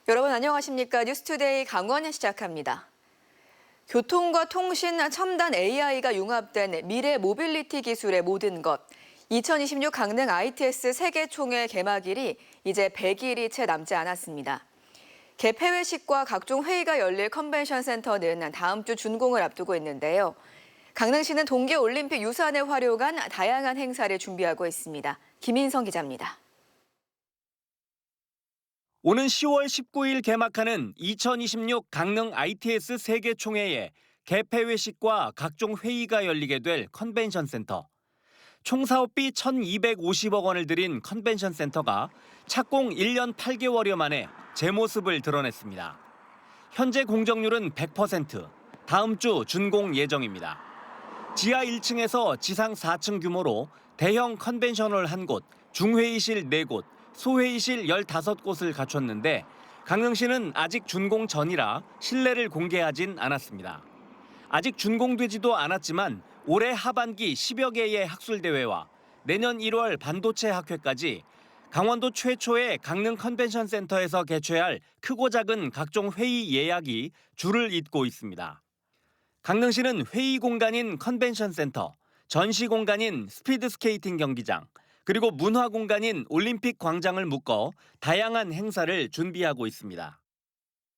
여러분 안녕하십니까? 뉴스투데이 강원 시작합니다. 교통과 통신, 첨단 AI가 융합된 미래 모빌리티 기술의 모든 것. 2026 강릉 ITS 세계총회 개막일이 이제 100일이 채 남지 않았습니다. 개폐회식과 각종 회의가 열릴 컨벤션 센터는 다음 주 준공을 앞두고 있는데요. 강릉시는 동계올림픽 유산을 활용한 다양한 행사를 준비하고 있습니다. 김인성 기자입니다. 오는 10월 19일 개막하는 2026 강릉 ITS 세계총회에 개폐회식과 각종 회의가 열리게 될 컨벤션 센터. 총 사업비 1,250억 원을 들인 컨벤션 센터가 착공 1년 8개월여 만에 제 모습을 드러냈습니다. 현재 공정률은 100%, 다음 주 준공 예정입니다. 지하 1층에서 지상 4층 규모로 대형 컨벤션홀 1곳, 중회의실 4곳, 소회의실 15곳을 갖췄는데 강릉시는 아직 준공 전이라 실내를 공개하진 않았습니다. 아직 준공되지도 않았지만 올해 하반기 10여 개의 학술대회와 내년 1월 반도체 학회까지 강원도 최초의 강릉 컨벤션 센터에서 개최할 크고 작은 각종 회의 예약이 줄을 잇고 있습니다. 강릉시는 회의 공간인 컨벤션 센터, 전시 공간인 스피드 스케이팅 경기장, 그리고 문화 공간인 올림픽 광장을 묶어 다양한 행사를 준비하고 있습니다.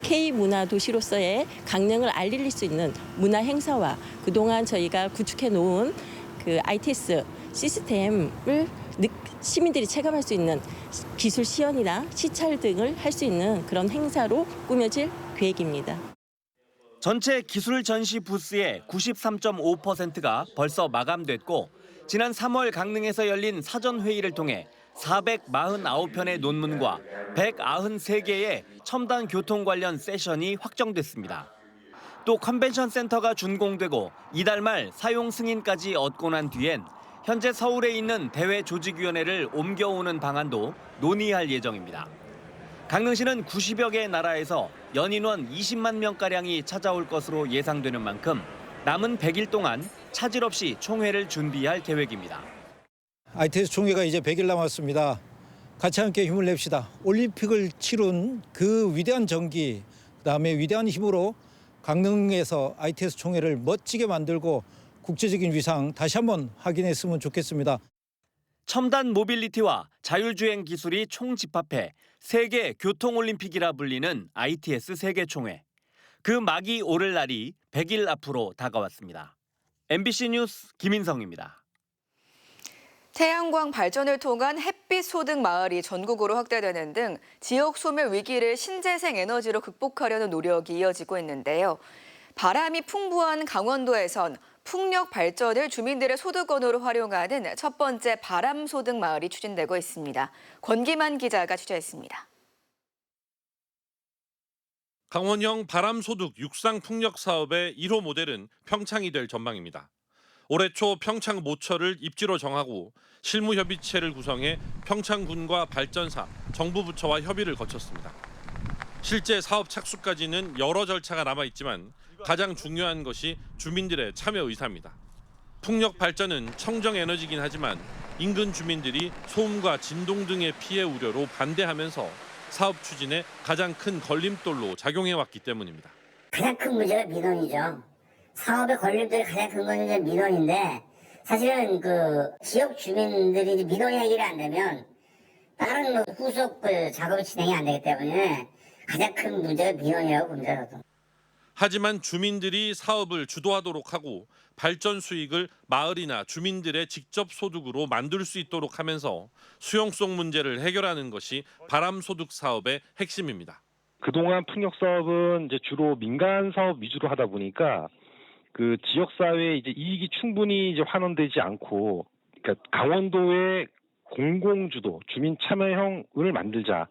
K문화 도시로서의 강릉을 알릴 수 있는 문화 행사와 그동안 저희가 구축해 놓은 그 ITS 시스템을 시민들이 체감할 수 있는 기술 시연이나 시찰 등을 할 수 있는 그런 행사로 꾸며질 계획입니다. 전체 기술 전시 부스의 93.5%가 벌써 마감됐고 지난 3월 강릉에서 열린 사전 회의를 통해 449편의 논문과 193개의 첨단 교통 관련 세션이 확정됐습니다. 또 컨벤션 센터가 준공되고 이달 말 사용 승인까지 얻고 난 뒤엔 현재 서울에 있는 대회 조직위원회를 옮겨오는 방안도 논의할 예정입니다. 강릉시는 90여 개의 나라에서 연인원 20만 명가량이 찾아올 것으로 예상되는 만큼 남은 100일 동안 차질 없이 총회를 준비할 계획입니다. ITS 총회가 이제 100일 남았습니다. 같이 함께 힘을 냅시다. 올림픽을 치룬 그 위대한 정기, 그다음에 위대한 힘으로 강릉에서 ITS 총회를 멋지게 만들고 국제적인 위상 다시 한번 확인했으면 좋겠습니다. 첨단 모빌리티와 자율주행 기술이 총집합해 세계 교통올림픽이라 불리는 ITS 세계총회. 그 막이 오를 날이 100일 앞으로 다가왔습니다. MBC 뉴스 김인성입니다. 태양광 발전을 통한 햇빛 소득 마을이 전국으로 확대되는 등 지역 소멸 위기를 신재생 에너지로 극복하려는 노력이 이어지고 있는데요. 바람이 풍부한 강원도에선 풍력 발전을 주민들의 소득원으로 활용하는 첫 번째 바람 소득 마을이 추진되고 있습니다. 권기만 기자가 취재했습니다. 강원형 바람소득 육상 풍력 사업의 1호 모델은 평창이 될 전망입니다. 올해 초 평창 모처를 입지로 정하고 실무협의체를 구성해 평창군과 발전사, 정부 부처와 협의를 거쳤습니다. 실제 사업 착수까지는 여러 절차가 남아있지만 가장 중요한 것이 주민들의 참여 의사입니다. 풍력 발전은 청정에너지긴 하지만 인근 주민들이 소음과 진동 등의 피해 우려로 반대하면서 사업 추진에 가장 큰 걸림돌로 작용해왔기 때문입니다. 가장 큰 문제가 민원이죠. 사업의 걸림돌이 가장 큰 건 민원인데 사실은 그 지역 주민들이 민원이 해결이 안 되면 다른 후속 작업이 진행이 안 되기 때문에 가장 큰 문제가 민원이라고 봅니다. 하지만 주민들이 사업을 주도하도록 하고 발전 수익을 마을이나 주민들의 직접 소득으로 만들 수 있도록 하면서 수용성 문제를 해결하는 것이 바람소득 사업의 핵심입니다. 그동안 풍력 사업은 이제 주로 민간 사업 위주로 하다 보니까 그 지역 사회에 이제 이익이 충분히 이제 환원되지 않고, 그러니까 강원도의 공공주도 주민 참여형을 만들자.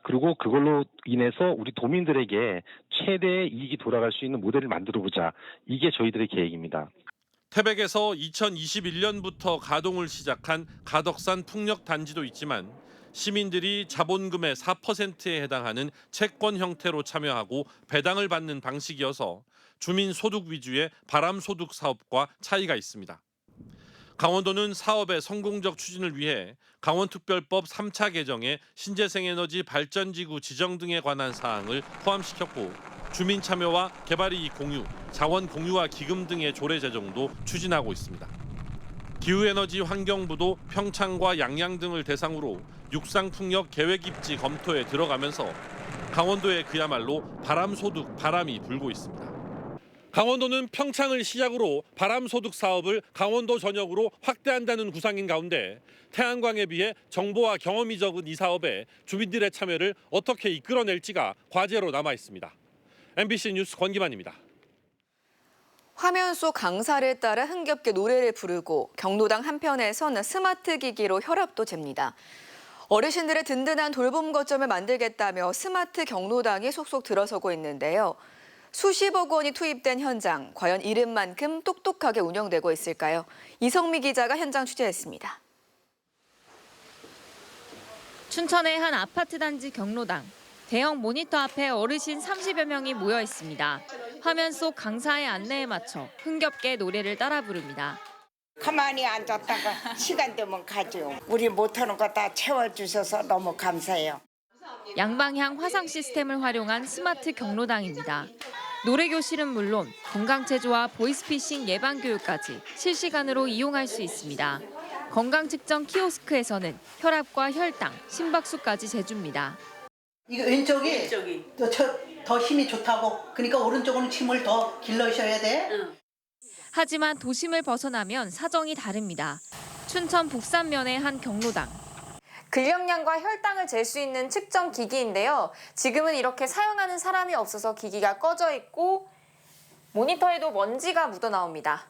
그리고 그걸로 인해서 우리 도민들에게 최대의 이익이 돌아갈 수 있는 모델을 만들어보자. 이게 저희들의 계획입니다. 태백에서 2021년부터 가동을 시작한 가덕산 풍력단지도 있지만 시민들이 자본금의 4%에 해당하는 채권 형태로 참여하고 배당을 받는 방식이어서 주민 소득 위주의 바람소득 사업과 차이가 있습니다. 강원도는 사업의 성공적 추진을 위해 강원특별법 3차 개정에 신재생에너지 발전지구 지정 등에 관한 사항을 포함시켰고 주민 참여와 개발이익 공유, 자원 공유화 기금 등의 조례 제정도 추진하고 있습니다. 기후에너지 환경부도 평창과 양양 등을 대상으로 육상풍력 계획 입지 검토에 들어가면서 강원도에 그야말로 바람소득 바람이 불고 있습니다. 강원도는 평창을 시작으로 바람소득 사업을 강원도 전역으로 확대한다는 구상인 가운데 태양광에 비해 정보와 경험이 적은 이 사업에 주민들의 참여를 어떻게 이끌어낼지가 과제로 남아 있습니다. MBC 뉴스 권기만입니다. 화면 속 강사를 따라 흥겹게 노래를 부르고 경로당 한편에선 스마트 기기로 혈압도 잽니다. 어르신들의 든든한 돌봄 거점을 만들겠다며 스마트 경로당이 속속 들어서고 있는데요. 수십억 원이 투입된 현장, 과연 이름만큼 똑똑하게 운영되고 있을까요? 이성미 기자가 현장 취재했습니다. 춘천의 한 아파트 단지 경로당. 대형 모니터 앞에 어르신 30여 명이 모여 있습니다. 화면 속 강사의 안내에 맞춰 흥겹게 노래를 따라 부릅니다. 가만히 앉았다가 시간 되면 가죠. 우리 못하는 거 다 채워주셔서 너무 감사해요. 양방향 화상 시스템을 활용한 스마트 경로당입니다. 노래 교실은 물론 건강체조와 보이스피싱 예방 교육까지 실시간으로 이용할 수 있습니다. 건강 측정 키오스크에서는 혈압과 혈당, 심박수까지 재줍니다. 이거 왼쪽이 더 힘이 좋다고. 그러니까 오른쪽은 힘을 더 길러셔야 돼. 하지만 도심을 벗어나면 사정이 다릅니다. 춘천 북산면의 한 경로당. 근력량과 혈당을 잴 수 있는 측정 기기인데요. 지금은 이렇게 사용하는 사람이 없어서 기기가 꺼져 있고 모니터에도 먼지가 묻어나옵니다.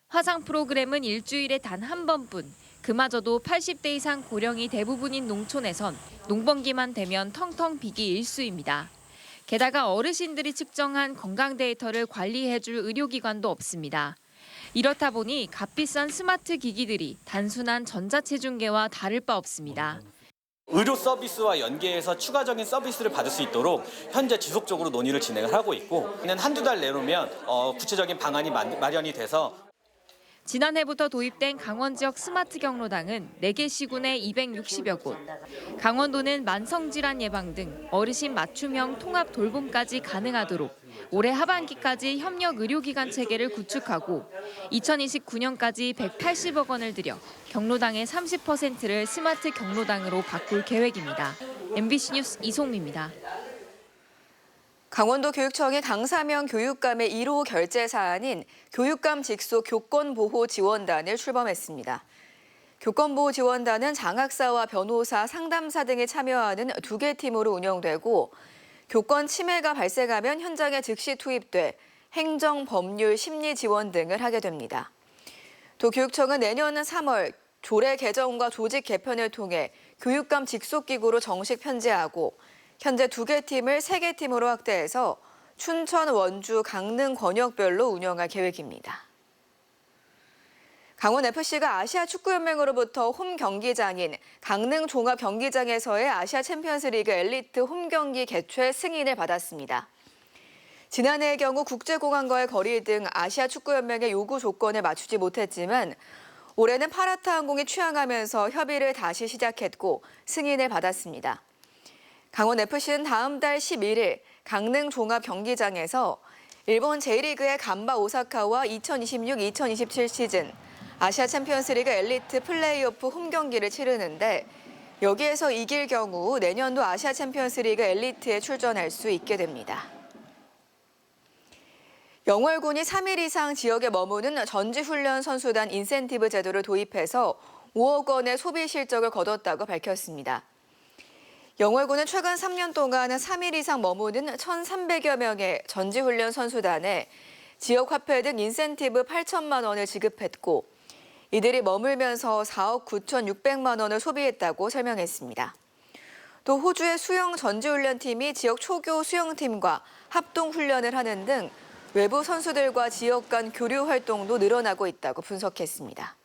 화상 프로그램은 일주일에 단 한 번뿐. 그마저도 80대 이상 고령이 대부분인 농촌에선 농번기만 되면 텅텅 비기 일쑤입니다. 게다가 어르신들이 측정한 건강 데이터를 관리해줄 의료기관도 없습니다. 이렇다 보니 값비싼 스마트 기기들이 단순한 전자체중계와 다를 바 없습니다. 의료 서비스와 연계해서 추가적인 서비스를 받을 수 있도록 현재 지속적으로 논의를 진행을 하고 있고 한두 달 내로면 구체적인 방안이 마련이 돼서 지난해부터 도입된 강원 지역 스마트 경로당은 4개 시군에 260여 곳. 강원도는 만성질환 예방 등 어르신 맞춤형 통합 돌봄까지 가능하도록 올해 하반기까지 협력 의료기관 체계를 구축하고 2029년까지 180억 원을 들여 경로당의 30%를 스마트 경로당으로 바꿀 계획입니다. MBC 뉴스 이송미입니다. 강원도 교육청이 강사명 교육감의 1호 결재 사안인 교육감 직속 교권보호지원단을 출범했습니다. 교권보호지원단은 장학사와 변호사, 상담사 등이 참여하는 2개 팀으로 운영되고 교권 침해가 발생하면 현장에 즉시 투입돼 행정, 법률, 심리 지원 등을 하게 됩니다. 또 교육청은 내년 3월 조례 개정과 조직 개편을 통해 교육감 직속기구로 정식 편제하고 현재 2개 팀을 3개 팀으로 확대해서 춘천, 원주, 강릉 권역별로 운영할 계획입니다. 강원FC가 아시아 축구연맹으로부터 홈 경기장인 강릉 종합경기장에서의 아시아 챔피언스리그 엘리트 홈 경기 개최 승인을 받았습니다. 지난해의 경우 국제공항과의 거리 등 아시아 축구연맹의 요구 조건을 맞추지 못했지만 올해는 파라타항공이 취항하면서 협의를 다시 시작했고 승인을 받았습니다. 강원FC는 다음 달 11일 강릉 종합경기장에서 일본 J리그의 간바 오사카와 2026-2027 시즌 아시아 챔피언스리그 엘리트 플레이오프 홈 경기를 치르는데 여기에서 이길 경우 내년도 아시아 챔피언스리그 엘리트에 출전할 수 있게 됩니다. 영월군이 3일 이상 지역에 머무는 전지훈련 선수단 인센티브 제도를 도입해서 5억 원의 소비 실적을 거뒀다고 밝혔습니다. 영월군은 최근 3년 동안 3일 이상 머무는 1,300여 명의 전지훈련 선수단에 지역 화폐 등 인센티브 8천만 원을 지급했고 이들이 머물면서 4억 9,600만 원을 소비했다고 설명했습니다. 또 호주의 수영 전지훈련팀이 지역 초교 수영팀과 합동훈련을 하는 등 외부 선수들과 지역 간 교류 활동도 늘어나고 있다고 분석했습니다.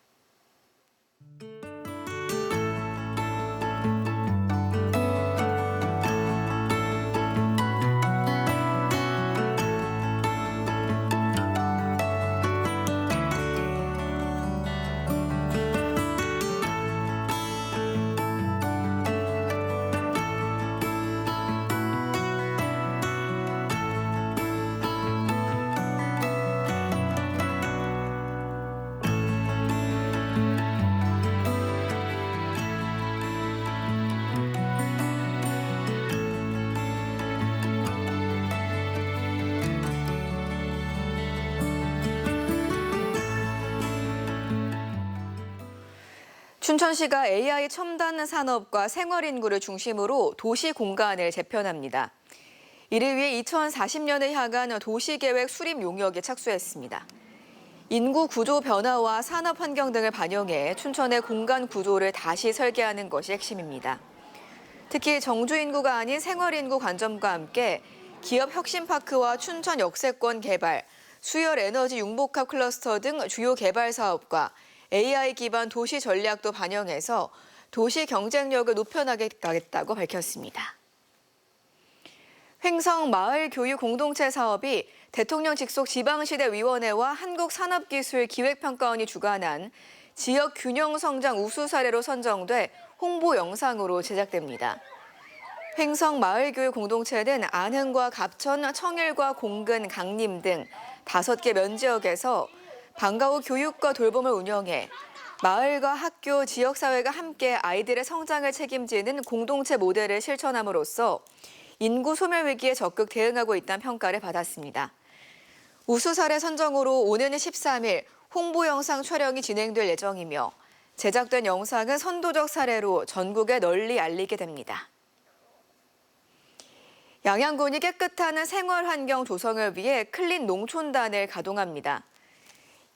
춘천시가 AI 첨단 산업과 생활 인구를 중심으로 도시 공간을 재편합니다. 이를 위해 2040년을 향한 도시계획 수립 용역에 착수했습니다. 인구 구조 변화와 산업 환경 등을 반영해 춘천의 공간 구조를 다시 설계하는 것이 핵심입니다. 특히 정주 인구가 아닌 생활 인구 관점과 함께 기업 혁신파크와 춘천 역세권 개발, 수열 에너지 융복합 클러스터 등 주요 개발 사업과 AI 기반 도시 전략도 반영해서 도시 경쟁력을 높여나가겠다고 밝혔습니다. 횡성 마을 교육 공동체 사업이 대통령 직속 지방시대위원회와 한국산업기술기획평가원이 주관한 지역 균형 성장 우수 사례로 선정돼 홍보 영상으로 제작됩니다. 횡성 마을 교육 공동체는 안흥과 갑천, 청일과 공근, 강림 등 5개 면지역에서 방과 후 교육과 돌봄을 운영해 마을과 학교, 지역사회가 함께 아이들의 성장을 책임지는 공동체 모델을 실천함으로써 인구 소멸 위기에 적극 대응하고 있다는 평가를 받았습니다. 우수 사례 선정으로 오는 13일 홍보 영상 촬영이 진행될 예정이며 제작된 영상은 선도적 사례로 전국에 널리 알리게 됩니다. 양양군이 깨끗한 생활 환경 조성을 위해 클린 농촌단을 가동합니다.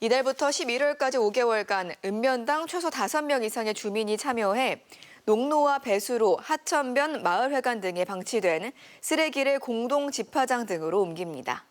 이달부터 11월까지 5개월간 읍면당 최소 5명 이상의 주민이 참여해 농로와 배수로, 하천변, 마을회관 등에 방치된 쓰레기를 공동 집화장 등으로 옮깁니다.